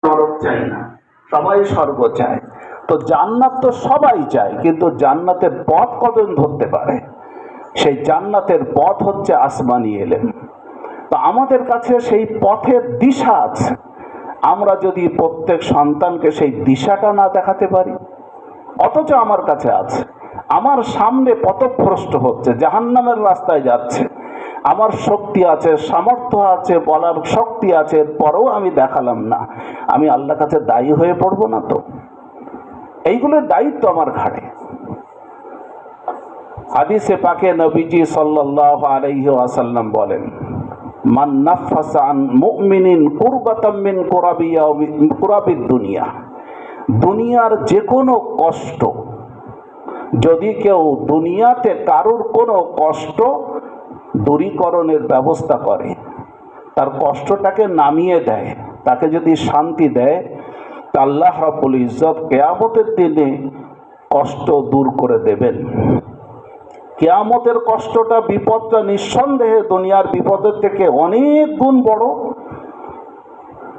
নরক চাই না, সবাই স্বর্গ চায়। তো জান্নাত তো সবাই চায়, কিন্তু জান্নাতের পথ কজন ধরতে পারে? সেই জান্নাতের পথ হচ্ছে আসমানি এলেম। তো আমাদের কাছে সেই পথের দিশা আছে। আমরা যদি প্রত্যেক সন্তানকে সেই দিশাটা না দেখাতে পারি, অথচ আমার কাছে আছে, আমার সামনে পথভ্রষ্ট হচ্ছে, জাহান্নামের রাস্তায় যাচ্ছে, আমার শক্তি আছে, সামর্থ্য আছে, বলার শক্তি আছে, পরেও আমি দেখালাম না, আমি আল্লাহর কাছে দায়ী হয়ে পড়বো না? তো এইগুলোর দায়িত্ব আমার ঘাড়ে। হাদিসে পাকে নবীজি সাল্লাল্লাহু আলাইহি ওয়াসাল্লাম বলেন, মান নাফাসা আন মুমিনিন কুরবাতাম মিন কুরাবিদ দুনিয়া, দুনিয়ার যে কোনো কষ্ট, যদি কেউ দুনিয়াতে কারোর কোনো কষ্ট দূরীকরণের ব্যবস্থা করে, তার কষ্টটাকে নামিয়ে দেয়, তাকে যদি শান্তি দেয়, তা আল্লাহ রাব্বুল ইজ্জত কিয়ামতের দিনে কষ্ট দূর করে দেবেন। কিয়ামতের কষ্টটা, বিপদটা নিঃসন্দেহে দুনিয়ার বিপদের থেকে অনেক গুণ বড়।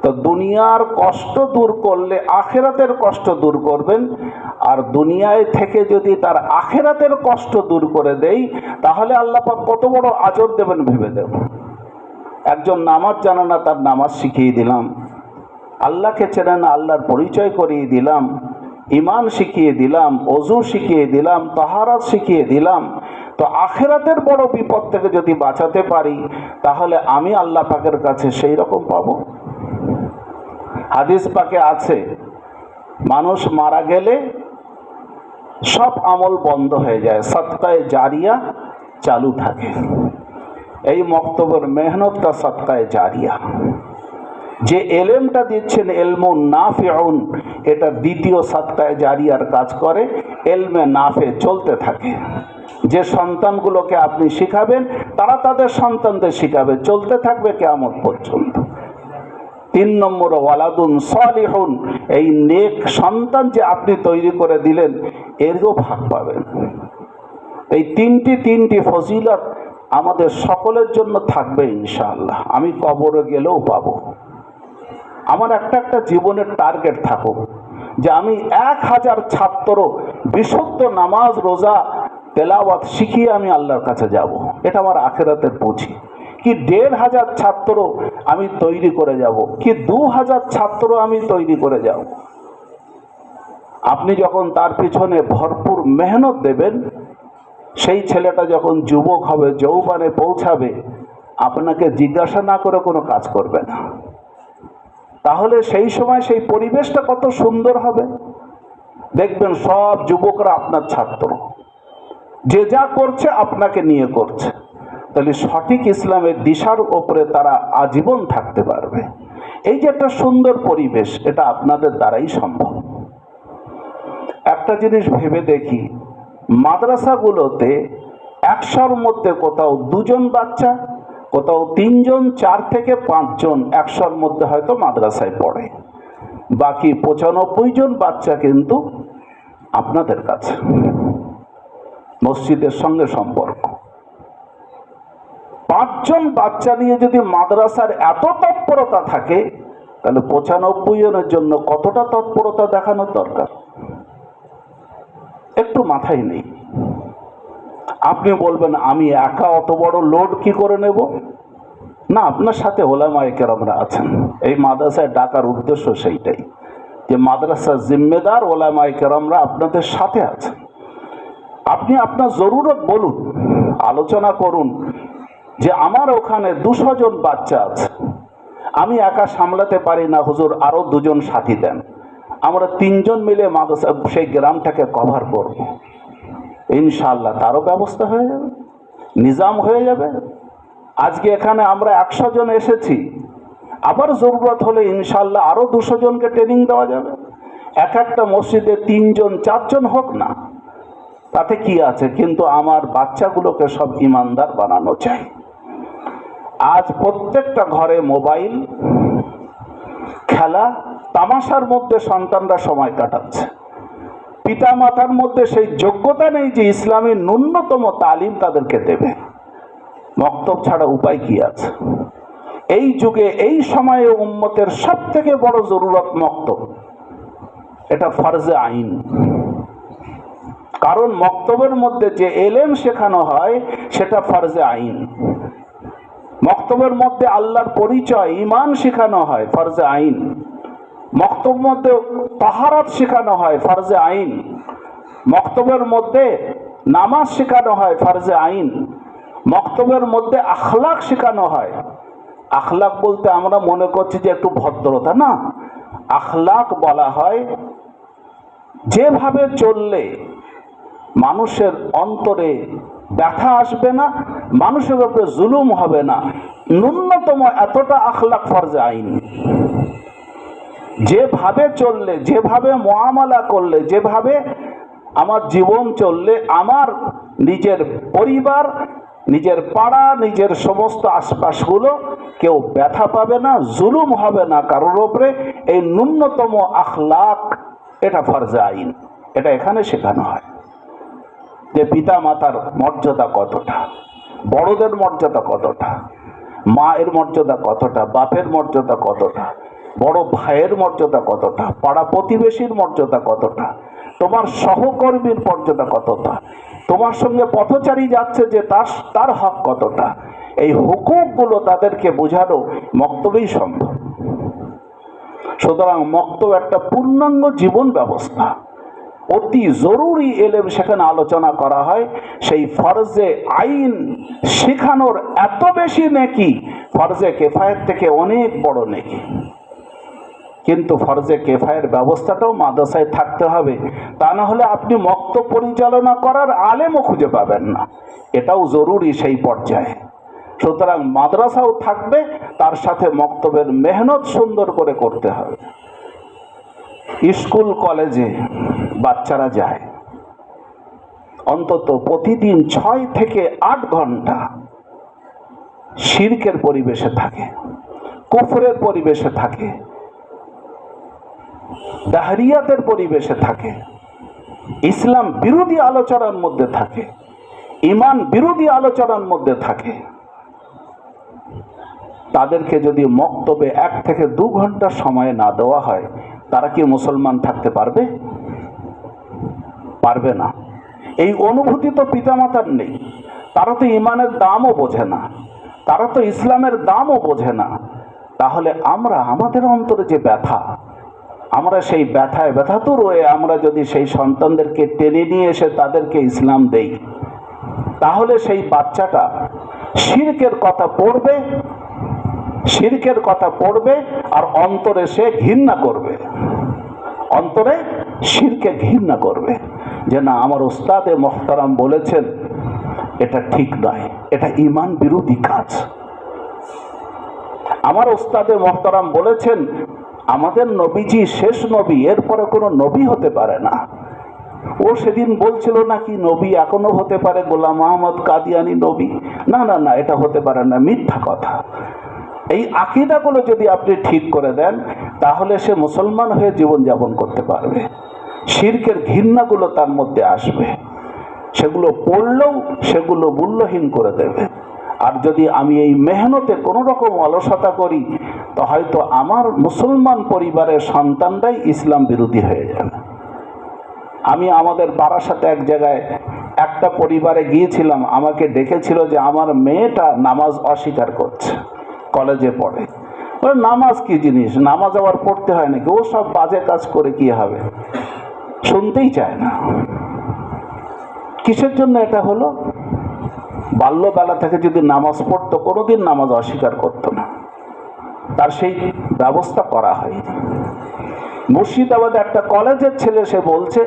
তো দুনিয়ার কষ্ট দূর করলে আখেরাতের কষ্ট দূর করবেন, আর দুনিয়ায় থেকে যদি তার আখেরাতের কষ্ট দূর করে দেই, তাহলে আল্লাহ পাক কত বড় আজর দেবেন ভেবে দেব। একজন নামাজ জানে না, তার নামাজ শিখিয়ে দিলাম। আল্লাহকে চেনে না, আল্লাহর পরিচয় করিয়ে দিলাম। ঈমান শিখিয়ে দিলাম, ওযু শিখিয়ে দিলাম, তাহারাত শিখিয়ে দিলাম। তো আখেরাতের বড় বিপদ থেকে যদি বাঁচাতে পারি, তাহলে আমি আল্লাহ পাকের কাছে সেই রকম পাবো। হাদিস পাকে আছে, মানুষ মারা গেলে সব আমল বন্ধ হয়ে যায়, সদকায়ে জারিয়া চালু থাকে। এই মক্তবের মেহনতটা সদকায়ে জারিয়া। যে এলেমটা দিচ্ছেন এলমুন নাফিউন, এটা দ্বিতীয় সদকায়ে জারিয়ার কাজ করে, এলমে নাফে চলতে থাকে। যে সন্তানগুলোকে আপনি শিখাবেন, তারা তাদের সন্তানদের শিখাবে, চলতে থাকবে কিয়ামত পর্যন্ত। 3 নম্বর ওয়ালাদুন সালিহুন, এই নেক সন্তান যে আপনি তৈরি করে দিলেন, এরও ভাগ পাবেন। এই তিনটি ফজিলত আমাদের সকলের জন্য থাকবে ইনশাআল্লাহ। আমি কবরে গেলেও পাবো। আমার একটা জীবনের টার্গেট থাকুক যে আমি 1000 ছাত্র বিশুদ্ধ নামাজ রোজা তেলাওয়াত শিখিয়ে আমি আল্লাহর কাছে যাব। এটা আমার আখিরাতের পুঁজি। কি 1500 ছাত্র আমি তৈরি করে যাব, কি 2000 ছাত্র আমি তৈরি করে যাব। আপনি যখন তার পিছনে ভরপুর মেহনত দেবেন, সেই ছেলেটা যখন যুবক হবে, যৌবনে পৌঁছাবে, আপনাকে জিজ্ঞাসা না করে কোনো কাজ করবে না। তাহলে সেই সময় সেই পরিবেশটা কত সুন্দর হবে। দেখবেন সব যুবকরা আপনার ছাত্র, যে যা করছে আপনাকে নিয়ে করছে। তাহলে সঠিক ইসলামের দিশার ওপরে তারা আজীবন থাকতে পারবে। এই যে একটা সুন্দর পরিবেশ, এটা আপনাদের দ্বারাই সম্ভব। একটা জিনিস ভেবে দেখি, মাদ্রাসাগুলোতে 100-র মধ্যে কোথাও 2 জন বাচ্চা, কোথাও 3 জন, 4 থেকে 5 জন 100-র মধ্যে হয়তো মাদ্রাসায় পড়ে। বাকি 95 জন বাচ্চা কিন্তু আপনাদের কাছে, মসজিদের সঙ্গে সম্পর্ক। 5 জন বাচ্চা নিয়ে যদি মাদ্রাসার এত তৎপরতা থাকে, তাহলে 95 জনের জন্য কতটা তৎপরতা দেখানোর দরকার একটু মাথায় নেই। আপনি বলবেন আমি একা অত বড় লোড কি করে নেব? না, আপনার সাথে ওলামায়ে কেরামরা আছেন। এই মাদ্রাসায় ডাকার উদ্দেশ্য সেইটাই, যে মাদ্রাসার জিম্মেদার ওলামায়ে কেরামরা আপনাদের সাথে আছেন। আপনি আপনার জরুরত বলুন, আলোচনা করুন যে আমার ওখানে 200 জন বাচ্চা আছে, আমি একা সামলাতে পারি না, হুজুর আরো 2 জন সাথী দেন, আমরা 3 জন মিলে মাদ্রাসা সেই গ্রামটাকে কভার করব। ইনশাআল্লাহ তারও ব্যবস্থা হয়ে যাবে, নিজাম হয়ে যাবে। আজকে এখানে আমরা 100 জন এসেছি, আবার জরুরত হলে ইনশাআল্লাহ আরো 200 জনকে ট্রেনিং দেওয়া যাবে। একটা মসজিদে 3 জন 4 জন হোক না, তাতে কি আছে, কিন্তু আমার বাচ্চাগুলোকে সব ইমানদার বানানো চাই। আজ প্রত্যেকটা ঘরে মোবাইল, খেলা, তামাশার মধ্যে সন্তানরা সময় কাটাচ্ছে। পিতা মাতার মধ্যে সেই যোগ্যতা নেই যে ইসলামী ন্যূনতম তালিম তাদেরকে দেবে। মক্তব ছাড়া উপায় কি আছে? এই যুগে এই সময়ে উম্মতের সব থেকে বড় জরুরত মক্তব। এটা ফরজে আইন। কারণ মক্তবের মধ্যে যে এলেম শেখানো হয় সেটা ফরজে আইন। মক্তবের মধ্যে আল্লাহর পরিচয় ঈমান শেখানো হয়, ফরজে আইন। মক্তবের মধ্যে তাহারাত শেখানো হয়, ফরজে আইন। মক্তবের মধ্যে নামাজ শেখানো হয়, ফরজে আইন। মক্তবের মধ্যে আখলাক শেখানো হয়। আখলাক বলতে আমরা মনে করছি যে একটু ভদ্রতা, না। আখলাক বলা হয় যেভাবে চললে মানুষের অন্তরে ব্যথা আসবে না, মানুষের উপরে জুলুম হবে না, ন্যূনতম এতটা আখলাক ফরজে আইন। যেভাবে চললে, যেভাবে মুআমালা করলে, যেভাবে আমার জীবন চললে আমার নিজের পরিবার, নিজের পাড়া, নিজের সমস্ত আশপাশগুলো কেউ ব্যথা পাবে না, জুলুম হবে না কারোর উপরে, এই ন্যূনতম আখলাক এটা ফরজে আইন। এটা এখানে শেখানো হয় যে পিতা মাতার মর্যাদা কতটা, বড়দের মর্যাদা কতটা, মায়ের মর্যাদা কতটা, বাপের মর্যাদা কতটা, বড় ভাইয়ের মর্যাদা কতটা, পাড়া প্রতিবেশীর মর্যাদা কতটা, তোমার সহকর্মীর মর্যাদা কতটা, তোমার সঙ্গে পথচারী যাচ্ছে যে তার হক কতটা। এই হুকুকগুলো তাদেরকে বোঝানো মক্তবেই সম্ভব। সুতরাং মক্তব একটা পূর্ণাঙ্গ জীবন ব্যবস্থা। অতি জরুরি এলেম সেখানে আলোচনা করা হয়। সেই ফরজে আইন শেখানোর এত বেশি নেকি, ফরজে কেফায়ের থেকে অনেক বড় নেকি। কিন্তু ফরজে কেফায়ের ব্যবস্থাটাও মাদ্রাসায় থাকতে হবে, তা না হলে আপনি মক্তব পরিচালনা করার আলেমও খুঁজে পাবেন না। এটাও জরুরি সেই পর্যায়ে। সুতরাং মাদ্রাসাও থাকবে, তার সাথে মক্তবের মেহনত সুন্দর করে করতে হবে। স্কুল কলেজে বাচ্চারা যায়, অন্তত প্রতিদিন 6 থেকে 8 ঘন্টা শিরকের পরিবেশে থাকে, কুফরের পরিবেশে থাকে, দাহরিয়াতের পরিবেশে থাকে, ইসলাম বিরোধী আলোচনার মধ্যে থাকে, ঈমান বিরোধী আলোচনার মধ্যে থাকে। তাদেরকে যদি মক্তবে 1 থেকে 2 ঘন্টা সময় না দেওয়া হয়, তারা কি মুসলমান থাকতে পারবে? পারবে না। এই অনুভূতি তো পিতামাতার নেই। তারা তো ঈমানের দামও বোঝে না, তারা তো ইসলামের দামও বোঝে না। তাহলে আমরা আমাদের অন্তরে যে ব্যথা, আমরা সেই ব্যথায় ব্যথাতুর হয়ে আমরা যদি সেই সন্তানদেরকে টেনে নিয়ে এসে তাদেরকে ইসলাম দেই, তাহলে সেই বাচ্চাটা শিরকের কথা পড়বে, শিরকের কথা পড়বে, আর অন্তরে সে ঘৃণা করবে, অন্তরে শিরকে ঘৃণা করবে যে না, আমার উস্তাদে মুহতারাম বলেছেন এটা ঠিক নয়, এটা ঈমান বিরোধী কাজ। আমার উস্তাদে মুহতারাম বলেছেন আমাদের নবীজি শেষ নবী, এরপরে কোনো নবী হতে পারে না। ও সেদিন বলছিল নাকি নবী এখনো হতে পারে, গোলাম আহমদ কাদিয়ানি নবী। না না না, এটা হতে পারে না, মিথ্যা কথা। এই আকীদাগুলো যদি আপনি ঠিক করে দেন, তাহলে সে মুসলমান হয়ে জীবনযাপন করতে পারবে। শিরকের ঘৃণাগুলো তার মধ্যে আসবে, সেগুলো পড়লেও সেগুলো মূল্যহীন করে দেবে। আর যদি আমি এই মেহনতে কোনো রকম অলসতা করি, তো হয়তো আমার মুসলমান পরিবারের সন্তানরাই ইসলাম বিরোধী হয়ে যাবে। আমি আমাদের বারাসাতে এক জায়গায় একটা পরিবারে গিয়েছিলাম, আমাকে ডেকেছিল যে আমার মেয়েটা নামাজ অস্বীকার করছে, কলেজে পড়ে। নামাজ কি জিনিস, নামাজ আবার পড়তে হয় নাকি, ও সব বাজে কাজ করে কি হবে, শুনতেই চায় না। কিসের জন্য এটা হলো? বাল্যবেলা থেকে যদি নামাজ পড়তো, কোনোদিন নামাজ অস্বীকার করতো না, তার সেই ব্যবস্থা করা হয়নি। মুর্শিদাবাদে একটা কলেজের ছেলে, সে বলছে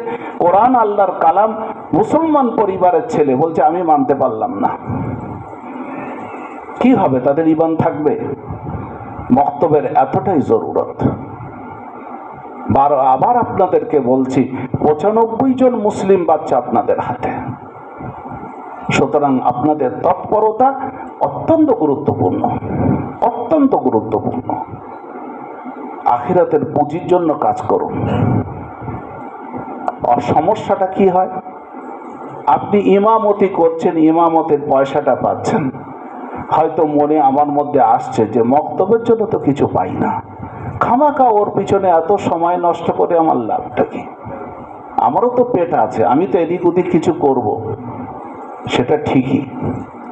কোরআন আল্লাহর কালাম, মুসলমান পরিবারের ছেলে বলছে আমি মানতে পারলাম না। কি হবে, তাদের ঈমান থাকবে? মক্তবের এতটাই জরুরত। আবার আপনাদেরকে বলছি, 95 জন মুসলিম বাচ্চা আপনাদের হাতে। সুতরাং আপনাদের তৎপরতা অত্যন্ত গুরুত্বপূর্ণ, অত্যন্ত গুরুত্বপূর্ণ। আখিরাতের পুঁজির জন্য কাজ করুন। আর সমস্যাটা কি হয়, আপনি ইমামতি করছেন, ইমামতের পয়সাটা পাচ্ছেন, হয়তো মনে আমার মধ্যে আসছে যে মক্তবের জন্য তো কিছু পাই না, খামাখা ওর পিছনে এত সময় নষ্ট করে আমার লাভটা কি? আমারও তো পেট আছে, আমি তো এদিক ওদিক কিছু করব, সেটা ঠিকই,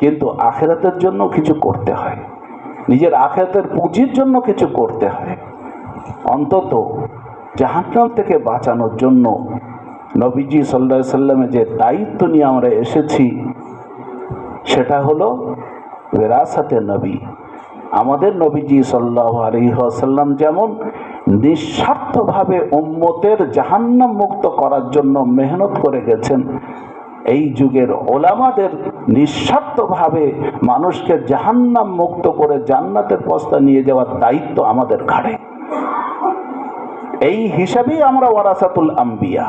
কিন্তু আখিরাতের জন্য কিছু করতে হয়, নিজের আখিরাতের পুঁজির জন্য কিছু করতে হয়। অন্তত জাহান্নাম থেকে বাঁচানোর জন্য নবীজি সাল্লাল্লাহু আলাইহি সাল্লামের যে দায়িত্ব নিয়ে আমরা এসেছি সেটা হলো বিরাসাতে নবী। আমাদের নবীজি সাল্লাল্লাহু আলাইহি ওয়াসাল্লাম যেমন নিঃস্বার্থভাবে উম্মতের জাহান্নাম মুক্ত করার জন্য মেহনত করে গেছেন, এই যুগের ওলামাদের নিঃস্বার্থভাবে মানুষকে জাহান্নাম মুক্ত করে জান্নাতের পথে নিয়ে যাওয়ার দায়িত্ব আমাদের ঘাড়ে। এই হিসাবেই আমরা ওয়ারাসাতুল আম্বিয়া,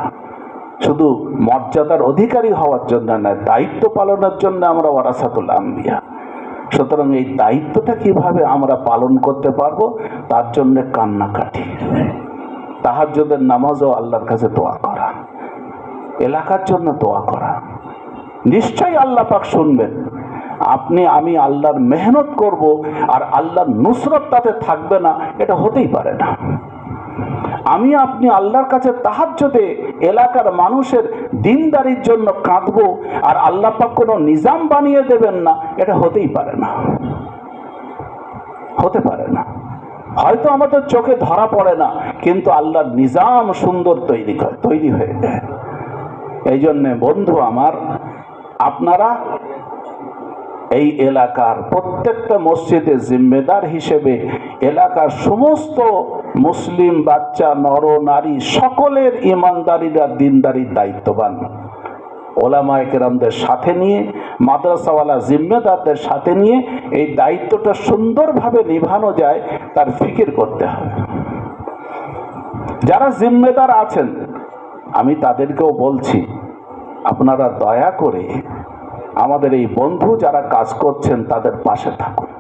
শুধু মর্যাদার অধিকারী হওয়ার জন্য নয়, দায়িত্ব পালনের জন্য আমরা ওয়ারাসাতুল আম্বিয়া। সুতরাং এই দায়িত্বটা কিভাবে আমরা পালন করতে পারবো, তার জন্য কান্নাকাটি, তাহাজ্জুদের নামাজও আল্লাহর কাছে দোয়া করা, এলাকার জন্য দোয়া করা। নিশ্চয়ই আল্লাহ পাক শুনবেন। আমি আল্লাহর মেহনত করব আর আল্লাহর নুসরত তাতে থাকবে না, এটা হতেই পারে না। আপনি আল্লাহর কাছে তাহাজ্জুদে এলাকার মানুষের দিনদারির জন্য কাঁদবো আর আল্লাহ পাক কোনো নিজাম বানিয়ে দেবেন না, এটা হতেই পারে না, হতে পারে না। হয়তো আমাদের চোখে ধরা পড়ে না, কিন্তু আল্লাহর নিজাম সুন্দর তৈরি হয়ে যায়। এই জন্যে বন্ধু আমার, আপনারা এই এলাকার প্রত্যেকটা মসজিদে জিম্মেদার হিসেবে এলাকার সমস্ত মুসলিম বাচ্চা, নর নারী সকলের ইমানদারিরা দিনদারির দায়িত্ববান, ওলামায়ে কেরামদের সাথে নিয়ে, মাদ্রাসাওয়ালা জিম্মেদারদের সাথে নিয়ে এই দায়িত্বটা সুন্দরভাবে নিভানো যায় তার ফিকির করতে হবে। যারা জিম্মেদার আছেন আমি তাদেরকেও বলছি, আপনারা দয়া করে আমাদের এই বন্ধু যারা কাজ করছেন তাদের পাশে থাকুন,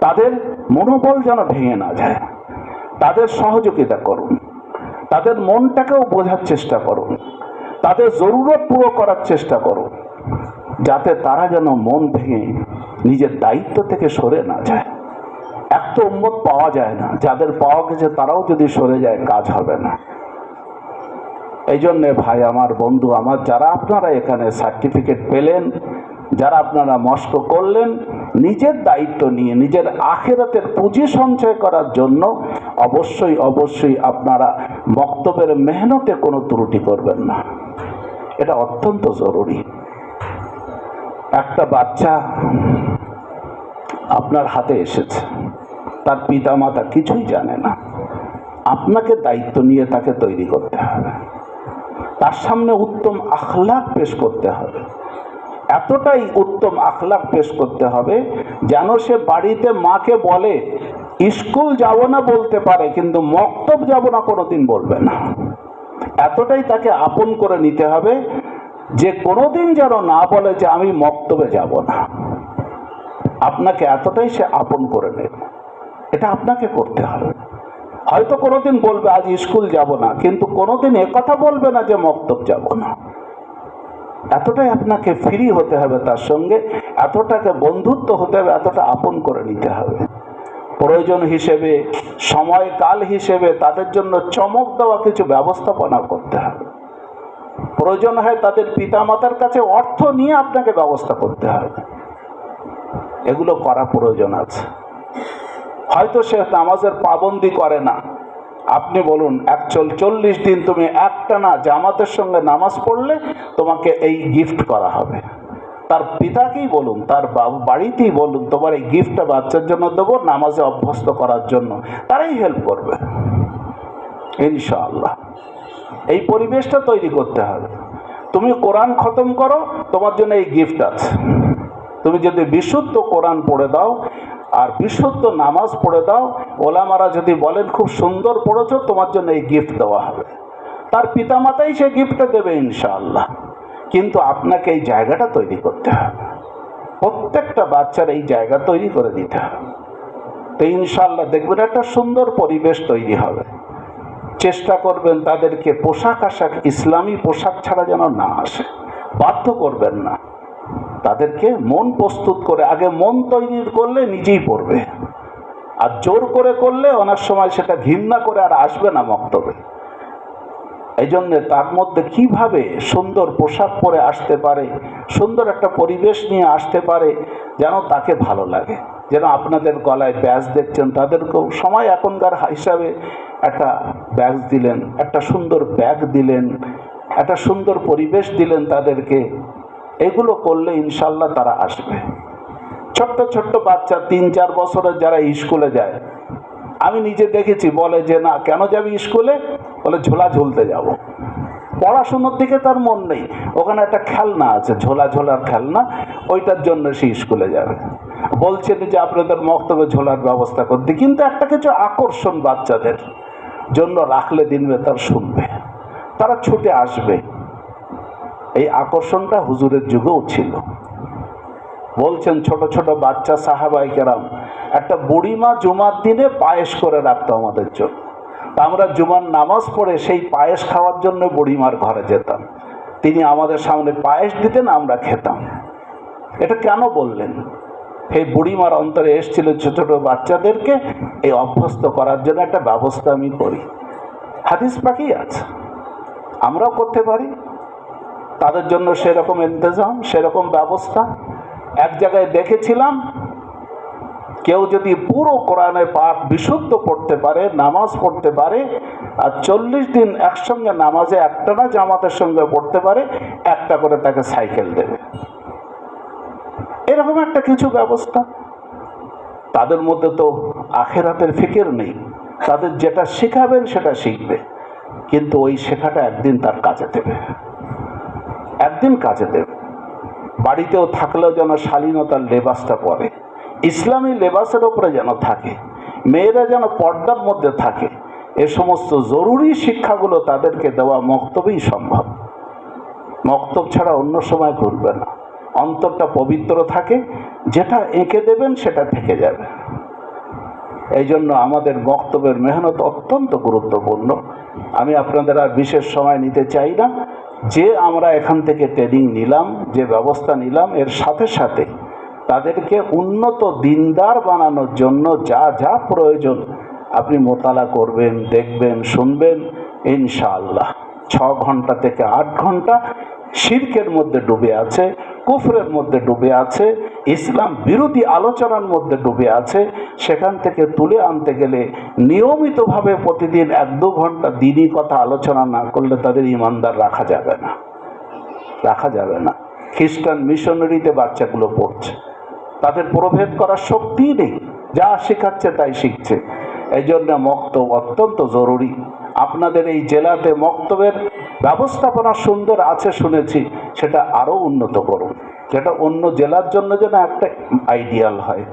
তাদের মনোবল যেন ভেঙে না যায়, তাদের সহযোগিতা করুন, তাদের মনটাকেও বোঝার চেষ্টা করুন, তাদের জরুরত পুরো করার চেষ্টা করুন, যাতে তারা যেন মন ভেঙে নিজের দায়িত্ব থেকে সরে না যায়। এক তো উম্মত পাওয়া যায় না, যাদের পাওয়া গেছে তারাও যদি সরে যায় কাজ হবে না। এই জন্যে ভাই আমার, বন্ধু আমার, যারা আপনারা এখানে সার্টিফিকেট পেলেন, যারা আপনারা মস্ক করলেন, নিজের দায়িত্ব নিয়ে নিজের আখিরাতের পুঁজি সঞ্চয় করার জন্য অবশ্যই আপনারা বক্তব্যের মেহনতে কোনো ত্রুটি করবেন না, এটা অত্যন্ত জরুরি। একটা বাচ্চা আপনার হাতে এসেছে, তার পিতা মাতা কিছুই জানে না, আপনাকে দায়িত্ব নিয়ে তাকে তৈরি করতে হবে, তার সামনে উত্তম আখলাক পেশ করতে হবে, এতটাই উত্তম আখলাক পেশ করতে হবে যেন সে বাড়িতে মাকে বলে স্কুল যাব না বলতে পারে, কিন্তু মক্তব যাব না কোনোদিন বলবে না। এতটাই তাকে আপন করে নিতে হবে যে কোনোদিন যেন না বলে যে আমি মক্তবে যাব না। আপনাকে এতটাই সে আপন করে নেবে, এটা আপনাকে করতে হবে। হয়তো কোনোদিন বলবে আজ স্কুল যাব না, কিন্তু কোনোদিন একথা বলবে না যে মক্তব যাব না। এতটাই আপনাকে ফ্রি হতে হবে তার সঙ্গে, এতটাকে বন্ধুত্ব হতে হবে, এতটা আপন করে নিতে হবে। প্রয়োজন হিসেবে, সময় কাল হিসেবে তাদের জন্য চমক দেওয়া কিছু ব্যবস্থাপনা করতে হবে। প্রয়োজন হয় তাদের পিতামাতার কাছে অর্থ নিয়ে আপনাকে ব্যবস্থা করতে হবে, এগুলো করা প্রয়োজন আছে। হয়তো সে নামাজের পাবন্দি করে না, আপনি বলুন 40 দিন তুমি একটানা জামাতের সঙ্গে নামাজ পড়লে তোমাকে এই গিফট করা হবে। তার পিতাকেই বলুন, তার বাড়িতেই বলুন, তোমার এই গিফটটা বাচ্চার জন্য দেবো নামাজে অভ্যস্ত করার জন্য, তারাই হেল্প করবে ইনশাআল্লাহ। এই পরিবেশটা তৈরি করতে হবে। তুমি কোরআন খতম করো, তোমার জন্য এই গিফট আছে। তুমি যদি বিশুদ্ধ কোরআন পড়ে দাও আর বিশুদ্ধ নামাজ পড়ে দাও, ওলামারা যদি বলেন খুব সুন্দর পড়েছো, তোমার জন্য এই গিফট দেওয়া হবে। তার পিতামাতাই সে গিফটটা দেবে ইনশাআল্লাহ, কিন্তু আপনাকে এই জায়গাটা তৈরি করতে হবে, প্রত্যেকটা বাচ্চার এই জায়গা তৈরি করে দিতে হবে। তো ইনশাআল্লাহ দেখবেন একটা সুন্দর পরিবেশ তৈরি হবে। চেষ্টা করবেন তাদেরকে পোশাক আশাক ইসলামী পোশাক ছাড়া যেন না আসে, বাধ্য করবেন না। তাদেরকে মন প্রস্তুত করে, আগে মন তৈরি করলে নিজেই পড়বে, আর জোর করে করলে অনেক সময় সেটা ঘৃণা করে আর আসবে না মক্তবে। এই জন্যে তার মধ্যে কিভাবে সুন্দর পোশাক পরে আসতে পারে, সুন্দর একটা পরিবেশ নিয়ে আসতে পারে, যেন তাকে ভালো লাগে। যেন আপনাদের গলায় ব্যাজ দেখছেন, তাদেরকেও সময় এখনকার হিসাবে একটা ব্যাজ দিলেন, একটা সুন্দর ব্যাগ দিলেন, একটা সুন্দর পরিবেশ দিলেন তাদেরকে। এগুলো করলে ইনশাল্লাহ তারা আসবে। ছোট্ট ছোট্ট বাচ্চা 3-4 বছরের যারা স্কুলে যায়, আমি নিজে দেখেছি, বলে যে না কেন যাবি স্কুলে, বলে ঝোলা ঝুলতে যাব। পড়াশুনোর দিকে তার মন নেই, ওখানে একটা খেলনা আছে, ঝোলা ঝোলার খেলনা, ওইটার জন্য সে স্কুলে যাবে। বলছেন যে আপনাদের মক্তবে ঝোলার ব্যবস্থা করতে, কিন্তু একটা কিছু আকর্ষণ বাচ্চাদের জন্য রাখলে দিন বেতার শুনবে, তারা ছুটে আসবে। এই আকর্ষণটা হুজুরের যুগেও ছিল। বলছেন ছোট ছোট বাচ্চা সাহাবায়ে কেরাম, একটা বুড়িমা জুমার দিনে পায়েস করে রাখতো আমাদের জন্য। আমরা জুমার নামাজ পড়ে সেই পায়েস খাওয়ার জন্য বুড়িমার ঘরে যেতাম, তিনি আমাদের সামনে পায়েস দিতেন, আমরা খেতাম। এটা কেন বললেন? এই বুড়িমার অন্তরে এসেছিল ছোট ছোট বাচ্চাদেরকে এই অভ্যস্ত করার জন্য একটা ব্যবস্থা আমি করি। হাদিস পাকি আছে, আমরাও করতে পারি তাদের জন্য সেরকম ইন্তজাম, সেরকম ব্যবস্থা। এক জায়গায় দেখেছিলাম, কেউ যদি পুরো কোরআনের পাঠ বিশুদ্ধ পড়তে পারে, নামাজ পড়তে পারে, আর 40 দিন একসঙ্গে নামাজে একটানা জামাতের সঙ্গে পড়তে পারে, একটা করে তাকে সাইকেল দেবে। এরকম একটা কিছু ব্যবস্থা। তাদের মধ্যে তো আখেরাতের ফিকির নেই, তাদের যেটা শেখাবেন সেটা শিখবে, কিন্তু ওই শেখাটা একদিন তার কাজে দেবে, একদিন কাজে দেবে। বাড়িতেও থাকলেও যেন শালীনতার লেবাসটা পরে, ইসলামী লেবাসের ওপরে যেন থাকে, মেয়েরা যেন পর্দার মধ্যে থাকে। এ সমস্ত জরুরি শিক্ষাগুলো তাদেরকে দেওয়া মক্তবেই সম্ভব। মক্তব ছাড়া অন্য সময় ঘুরবে না, অন্তরটা পবিত্র থাকে, যেটা এঁকে দেবেন সেটা থেকে যাবে। এই জন্য আমাদের মক্তবের মেহনত অত্যন্ত গুরুত্বপূর্ণ। আমি আপনাদের আর বিশেষ সময় নিতে চাই না। যে আমরা এখান থেকে ট্রেনিং নিলাম, যে ব্যবস্থা নিলাম, এর সাথে সাথে তাদেরকে উন্নত দিনদার বানানোর জন্য যা যা প্রয়োজন আপনি মোতালা করবেন, দেখবেন, শুনবেন। ইনশাআল্লাহ 6 ঘন্টা থেকে 8 ঘন্টা শিরকের মধ্যে ডুবে আছে, কুফরের মধ্যে ডুবে আছে, ইসলাম বিরোধী আলোচনার মধ্যে ডুবে আছে। সেখান থেকে তুলে আনতে গেলে নিয়মিতভাবে প্রতিদিন 1-2 ঘন্টা দিনই কথা আলোচনা না করলে তাদের ইমানদার রাখা যাবে না, রাখা যাবে না। খ্রিস্টান মিশনারিতে বাচ্চাগুলো পড়ছে, তাদের প্রভেদ করার শক্তি নেই, যা শেখাচ্ছে তাই শিখছে। এই জন্য মক্তব অত্যন্ত জরুরি। আপনাদের এই জেলাতে মক্তবের ব্যবস্থাপনা সুন্দর আছে শুনেছি, সেটা আরও উন্নত করুন, যেটা অন্য জেলার জন্য যেন একটা আইডিয়াল হয়,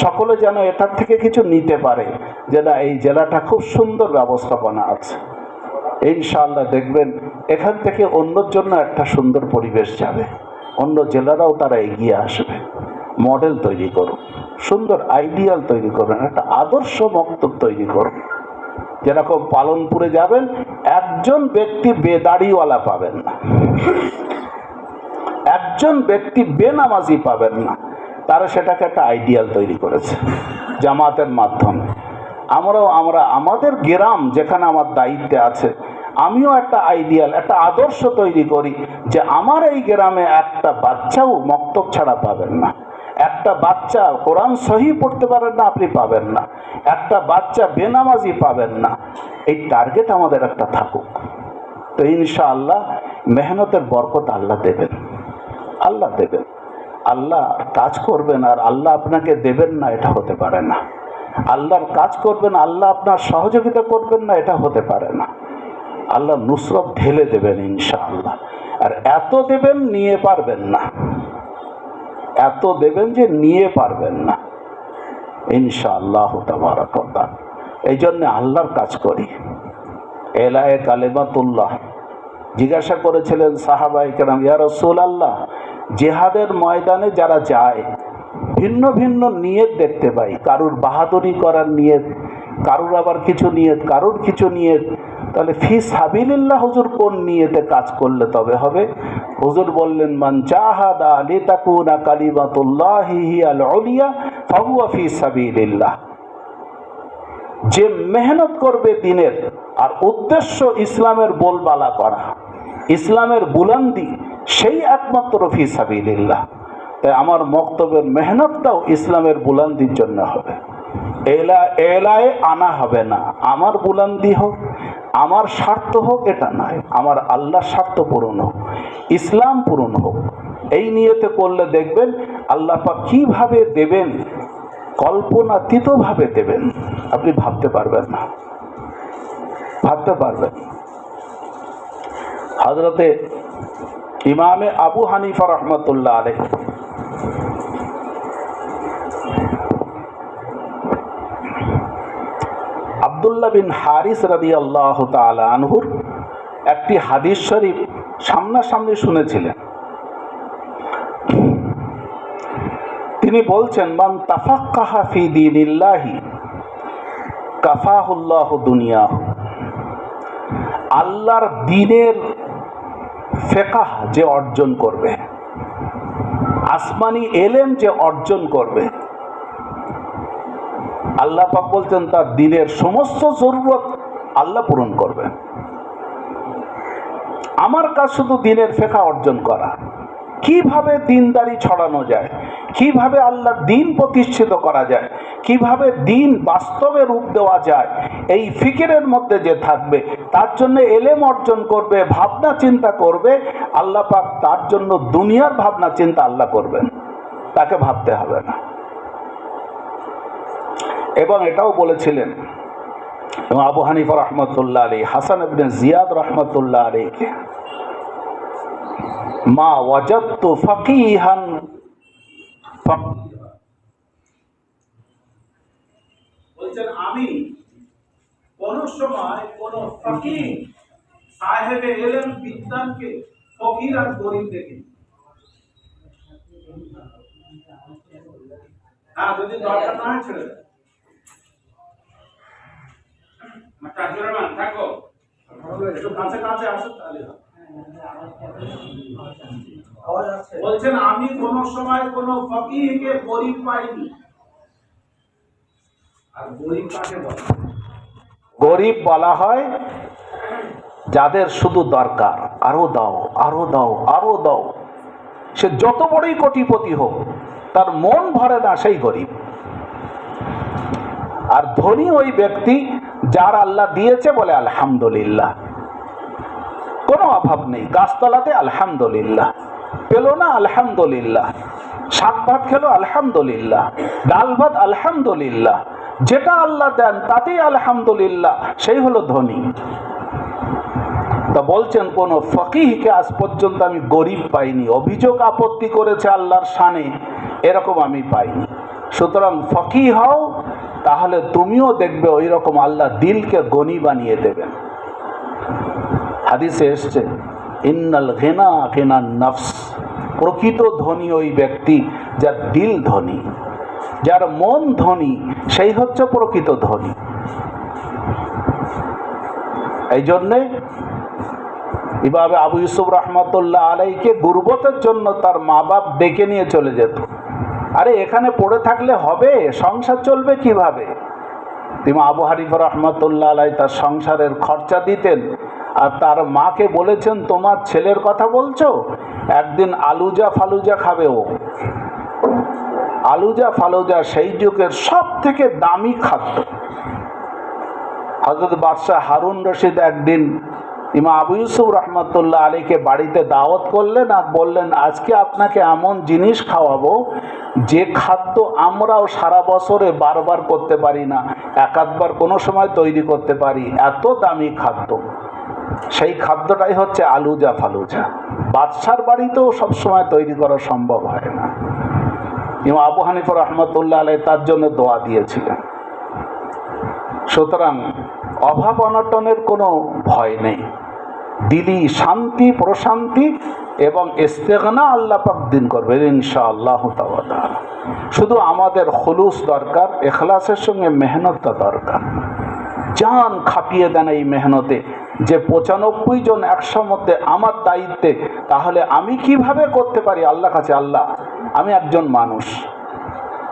সকলে যেন এটার থেকে কিছু নিতে পারে, যে না এই জেলাটা খুব সুন্দর ব্যবস্থাপনা আছে। ইনশাআল্লাহ দেখবেন এখান থেকে অন্যর জন্য একটা সুন্দর পরিবেশ যাবে, অন্য জেলারাও তারা এগিয়ে আসবে। মডেল তৈরি করুন, সুন্দর আইডিয়াল তৈরি করুন, একটা আদর্শ মক্তব তৈরি করুন। যেরকম পালনপুরে যাবেন, একজন ব্যক্তি বেদাড়িওয়ালা পাবেন না, একজন ব্যক্তি বেনামাজি পাবেন না, তারা সেটাকে একটা আইডিয়াল তৈরি করেছে জামাতের মাধ্যমে। আমরা আমাদের গ্রাম যেখানে আমার দায়িত্বে আছে, আমিও একটা আইডিয়াল, একটা আদর্শ তৈরি করি যে আমার এই গ্রামে একটা বাচ্চাও মক্তব ছাড়া পাবেন না, একটা বাচ্চা কোরআন সহি পড়তে পারেন না আপনি পাবেন না, একটা বাচ্চা বেনামাজি পাবেন না। এই টার্গেট আমাদের একটা থাকুক। তো ইনশাআল্লাহ মেহনতের বরকত আল্লাহ দেবেন, আল্লাহ দেবেন। আল্লাহ কাজ করবেন আর আল্লাহ আপনাকে দেবেন না, এটা হতে পারে না। আল্লাহর কাজ করবেন, আল্লাহ আপনার সহযোগিতা করবেন না, এটা হতে পারে না। আল্লাহ নুসরত ঢেলে দেবেন ইনশাআল্লাহ। আর এত দেবেন নিয়ে পারবেন না, এত দেবেন যে নিয়ে পারবেন না ইনশাআল্লাহ তাবারাক ওয়া তাআলা। এই জন্য আল্লাহর কাজ করি। এলায়ে কালেমাতুল্লাহ জিজ্ঞাসা করেছিলেন সাহাবায়ে কেরাম, ইয়া রাসূলুল্লাহ, জিহাদের ময়দানে যারা যায় ভিন্ন ভিন্ন নিয়ত দেখতে পাই, কারুর বাহাদুরি করার নিয়ত, কারুর আবার কিছু নিয়ত, কারুর কিছু নিয়ত। তাহলে ফি সাবিলিল্লাহ হুজুর কোন নিয়তে কাজ করলে তবে হবে? হুজুর বললেন, মান জাহাদা লিতাকুনা কালিমাতুল্লাহি হিয়াল উলিয়া ফাহুয়া ফি সাবিলিল্লাহ। যে মেহনত করবে দিনের, আর উদ্দেশ্য ইসলামের বলবালা করা, ইসলামের বুলন্দি, সেই একমাত্র ফি সাবিলিল্লাহ। তাই আমার বক্তব্যের মেহনতটাও ইসলামের বুলন্দির জন্য হবে। এলায়ে আনা হবে না, আমার বুলন্দি হোক, আমার স্বার্থ হোক, এটা নয়, আমার আল্লাহর স্বার্থ পূরণ হোক, ইসলাম পূরণ হোক। এই নিয়তে করলে দেখবেন আল্লাহ পাক কিভাবে দেবেন, কল্পনাতীতভাবে দেবেন, আপনি ভাবতে পারবেন না, ভাবতে পারবেন। হযরতে ইমামে আবু হানিফা রহমতুল্লাহ আলাইহি আব্দুল্লাহ বিন হারিস রাদিয়াল্লাহু তাআলা আনহুর একটি হাদিস শরীফ সামনাসামনি শুনেছিলেন। তিনি বলছেন, মান তাফাক্কাহা ফি দীনিল্লাহি কাফাহুল্লাহু দুনিয়াহু। আল্লাহর দ্বীনের ফিকহ যে অর্জন করবে, আসমানি এলেম যে অর্জন করবে, আল্লাহ পাক বলছেন তার দ্বীনের সমস্ত জরুরত আল্লাহ পূরণ করবেন। আমার কাজ শুধু দ্বীনের ফিকহ অর্জন করা, কিভাবে দ্বীনদারি ছড়ানো যায়, কিভাবে আল্লাহর দ্বীন প্রতিষ্ঠিত করা যায়, কিভাবে দ্বীন বাস্তবে রূপ দেওয়া যায়, এই ফিকিরের মধ্যে যে থাকবে, তার জন্য এলেম অর্জন করবে, ভাবনা চিন্তা করবে, আল্লাহ পাক তার জন্য দুনিয়ার ভাবনা চিন্তা আল্লাহ করবেন, তাকে ভাবতে হবে না। এবং এটাও বলেছিলেন এবং আবু হানিফা রহমতুল্লাহ আলাইহি, হাসান ইবনে জিয়াদ রহমতুল্লাহ আলাইহি, মা ওয়াজাদতু ফাকিহান, বলছেন আমি কোন সময় কোন ফকিহ সাহেবে ইলম বিদ্বানকে ফকির আর গরীব দেখি। হ্যাঁ, যদি দরকার না হয় ছেড়ে দেয়। থাকো একটু কাছে কাছে আসো, তাহলে বলছেন আমি কোন সময় কোন ফকিহকে গরীব পাইনি। আর গরীব কাকে বলে? গরীব বলা হয় যাদের শুধু দরকার, আরো দাও, আরো দাও, আরো দাও। সে যত বড়ই কোটিপতি হোক, তার মন ভরে না, সেই গরীব। আর ধনী ওই ব্যক্তি যার আল্লাহ দিয়েছে বলে আলহামদুলিল্লাহ, কোনো অভাব নেই, গাছতলাতে আলহামদুলিল্লাহ, পেল না আলহামদুলিল্লাহ, শাক ভাত খেলো আলহামদুলিল্লাহ, ডাল ভাত আলহামদুলিল্লাহ, যেটা আল্লাহ দেন তাতেই আলহামদুলিল্লাহ, সেই হলো ধনী। তা বলছেন কোন ফকিহকে আজ পর্যন্ত আমি গরীব পাইনি, অভিযোগ আপত্তি করেছে আল্লাহর শানে, এরকম আমি পাইনি। সুতরাং ফকিহ হও, তাহলে তুমিও দেখবে ওই রকম আল্লাহ দিলকে গনি বানিয়ে দেবেন। হাদিসে এসছে, ইন্নাল গিনা গিনান নফস, প্রকৃত ধনী ওই ব্যক্তি যার দিল ধনী, যার মন ধনী, সেই হচ্ছে প্রকৃত ধনী। এই জন্যে এভাবে আবু ইউসুফ রহমতুল্লাহ আলাইকে গুরবতের জন্য তার মা বাপ ডেকে নিয়ে চলে যেত। আরে এখানে পড়ে থাকলে হবে, সংসার চলবে কিভাবে? তিনি আবু হানিফা রহমতুল্লাহ আলাই তার সংসারের খরচা দিতেন। আর তার মাকে বলেছেন, তোমার ছেলের কথা বলছো, একদিন আলুজা ফালুজা খাবে ও। আলুজা ফালুজা সেই যুগের সব থেকে দামি খাদ্য। হযরত বাদশাহ হারুন রশিদ একদিন ইমাম আবু ইউসুফ রহমতুল্লাহ আলীকে বাড়িতে দাওয়াত করলেন আর বললেন, আজকে আপনাকে এমন জিনিস খাওয়াবো যে খাদ্য আমরাও সারা বছরে বারবার করতে পারি না, এক আধবার কোনো সময় তৈরি করতে পারি, এত দামি খাদ্য। সেই খাদ্যটাই হচ্ছে আলুজা ফালুজা। বাদশার বাড়িতেও সবসময় তৈরি করা সম্ভব হয় না। ইমাম আবু হানিফা রহমতুল্লাহ আলী তার জন্য দোয়া দিয়েছিলেন। সুতরাং অভাব অনটনের কোনো ভয় নেই, দিলি শান্তি প্রশান্তি এবং ইস্তেগনা আল্লাহ পাক দিন করবে ইনশাআল্লাহ তাআলা। শুধু আমাদের খুলুস দরকার, ইখলাসের সঙ্গে মেহনতটা দরকার। জান খাপিয়ে দেন এই মেহনতে, যে 95 জন 100 মধ্যে আমার দায়িত্বে, তাহলে আমি কিভাবে করতে পারি? আল্লাহ কাছে, আল্লাহ আমি একজন মানুষ,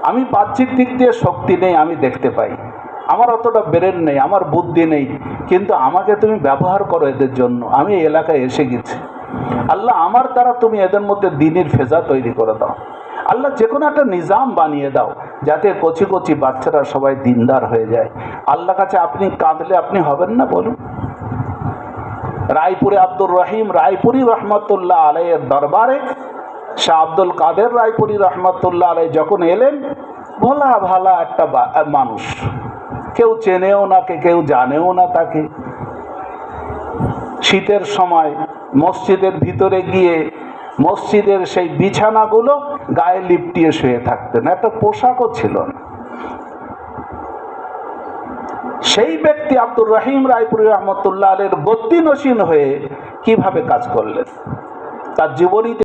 আমি বাহ্যিক দিক দিয়ে শক্তি নেই, আমি দেখতে পাই, আমার অতটা ব্রেন নেই, আমার বুদ্ধি নেই, কিন্তু আমাকে তুমি ব্যবহার করো এদের জন্য, আমি এই এলাকায় এসে গেছি। আল্লাহ আমার দ্বারা তুমি এদের মধ্যে দ্বীনের ফেজা তৈরি করে দাও। আল্লাহ যে কোনো একটা নিজাম বানিয়ে দাও, যাতে কচি কচি বাচ্চারা সবাই দিনদার হয়ে যায়। আল্লাহ কাছে আপনি কাঁদলে আপনি হবেন না বলুন? রায়পুরে আব্দুর রহিম রায়পুরি রহমতুল্লাহ আলাইয়ের দরবারে শাহ আব্দুল কাদের রায়পুরি রহমতুল্লাহ আলাই যখন এলেন, ভোলা ভালা একটা মানুষ, কেউ চেনেও না, কেউ জানেও না তাকে। শীতের সময় মসজিদের ভিতরে গিয়ে মসজিদের সেই বিছানাগুলো গায়ে লিপটিয়ে শুয়ে থাকতেন, একটা পোশাকও ছিল না। সেই ব্যক্তি আব্দুর রহিম রায়পুরি রহমতুল্লাহ আলাইয়ের গদ্দি নসীন হয়ে কিভাবে কাজ করলেন, তার জীবনীতে